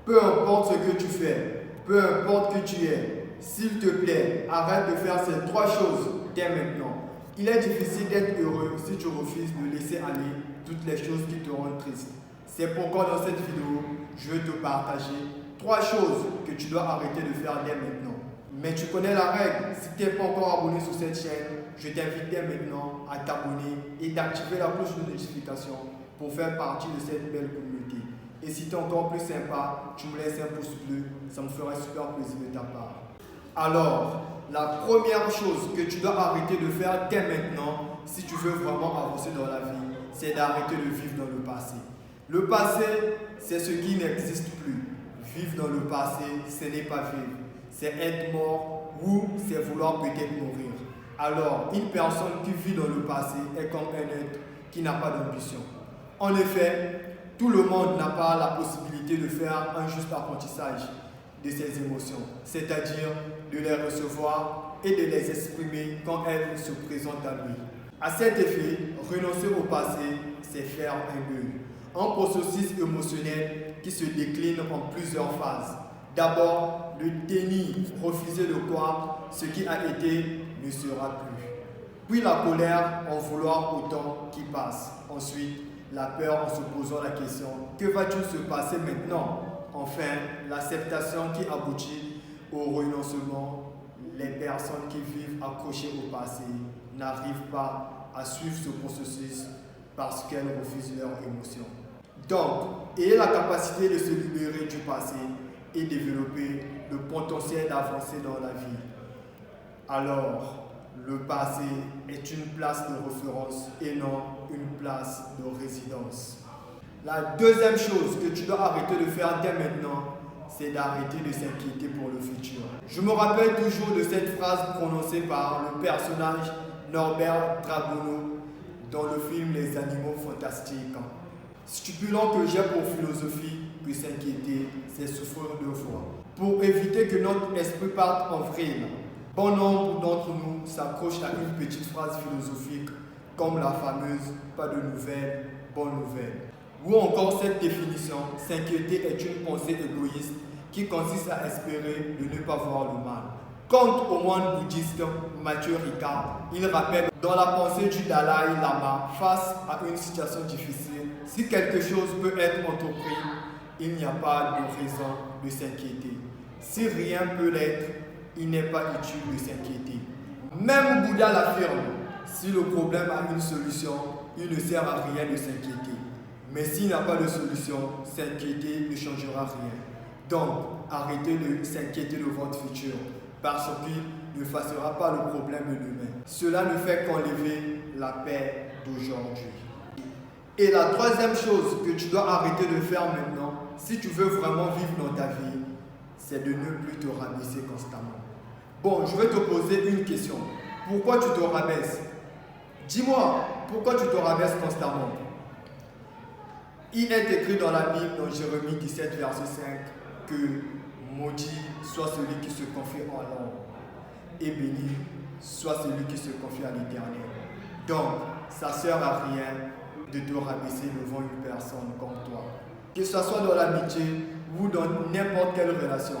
Peu importe ce que tu fais, peu importe qui tu es, s'il te plaît, arrête de faire ces 3 choses dès maintenant. Il est difficile d'être heureux si tu refuses de laisser aller toutes les choses qui te rendent triste. C'est pourquoi dans cette vidéo, je vais te partager 3 choses que tu dois arrêter de faire dès maintenant. Mais tu connais la règle, si tu n'es pas encore abonné sur cette chaîne, je t'invite dès maintenant à t'abonner et d'activer la cloche de notification pour faire partie de cette belle communauté. Et si tu es encore plus sympa, tu me laisses un pouce bleu, ça me ferait super plaisir de ta part. Alors, la première chose que tu dois arrêter de faire dès maintenant, si tu veux vraiment avancer dans la vie, c'est d'arrêter de vivre dans le passé. Le passé, c'est ce qui n'existe plus. Vivre dans le passé, ce n'est pas vivre. C'est être mort ou c'est vouloir peut-être mourir. Alors, une personne qui vit dans le passé est comme un être qui n'a pas d'ambition. En effet, tout le monde n'a pas la possibilité de faire un juste apprentissage de ses émotions, c'est-à-dire de les recevoir et de les exprimer quand elles se présentent à lui. À cet effet, renoncer au passé, c'est faire un deuil. Un processus émotionnel qui se décline en plusieurs phases. D'abord, le déni, refuser de croire ce qui a été ne sera plus. Puis la colère en vouloir autant qui passe. Ensuite, la peur en se posant la question, que va-t-il se passer maintenant? Enfin, l'acceptation qui aboutit au renoncement. Les personnes qui vivent accrochées au passé n'arrivent pas à suivre ce processus parce qu'elles refusent leurs émotions. Donc, ayez la capacité de se libérer du passé et développer le potentiel d'avancer dans la vie. Alors, le passé est une place de référence et non une place de résidence. La deuxième chose que tu dois arrêter de faire dès maintenant, c'est d'arrêter de s'inquiéter pour le futur. Je me rappelle toujours de cette phrase prononcée par le personnage Norbert Dragono dans le film Les Animaux Fantastiques. Stipulant que j'ai pour philosophie que s'inquiéter, c'est souffrir 2 fois. Pour éviter que notre esprit parte en vrille, bon nombre d'entre nous s'accrochent à une petite phrase philosophique comme la fameuse « pas de nouvelles, bonne nouvelle ». Ou encore cette définition, s'inquiéter est une pensée égoïste qui consiste à espérer de ne pas voir le mal. Quant au moine bouddhiste Matthieu Ricard, il rappelle dans la pensée du Dalai Lama, face à une situation difficile, si quelque chose peut être entrepris, il n'y a pas de raison de s'inquiéter. Si rien peut l'être, il n'est pas utile de s'inquiéter. Même Bouddha l'affirme, si le problème a une solution, il ne sert à rien de s'inquiéter. Mais s'il n'y a pas de solution, s'inquiéter ne changera rien. Donc, arrêtez de s'inquiéter de votre futur, parce qu'il ne fassera pas le problème de demain. Cela ne fait qu'enlever la paix d'aujourd'hui. Et la troisième chose que tu dois arrêter de faire maintenant, si tu veux vraiment vivre dans ta vie, c'est de ne plus te rabaisser constamment. Bon, je vais te poser une question. Pourquoi tu te rabaisses? Dis-moi, pourquoi tu te rabaisses constamment? Il est écrit dans la Bible, dans Jérémie 17, verset 5, que maudit soit celui qui se confie en l'homme, et béni soit celui qui se confie à l'Éternel. Donc, ça ne sert à rien de te rabaisser devant une personne comme toi. Que ce soit dans l'amitié ou dans n'importe quelle relation,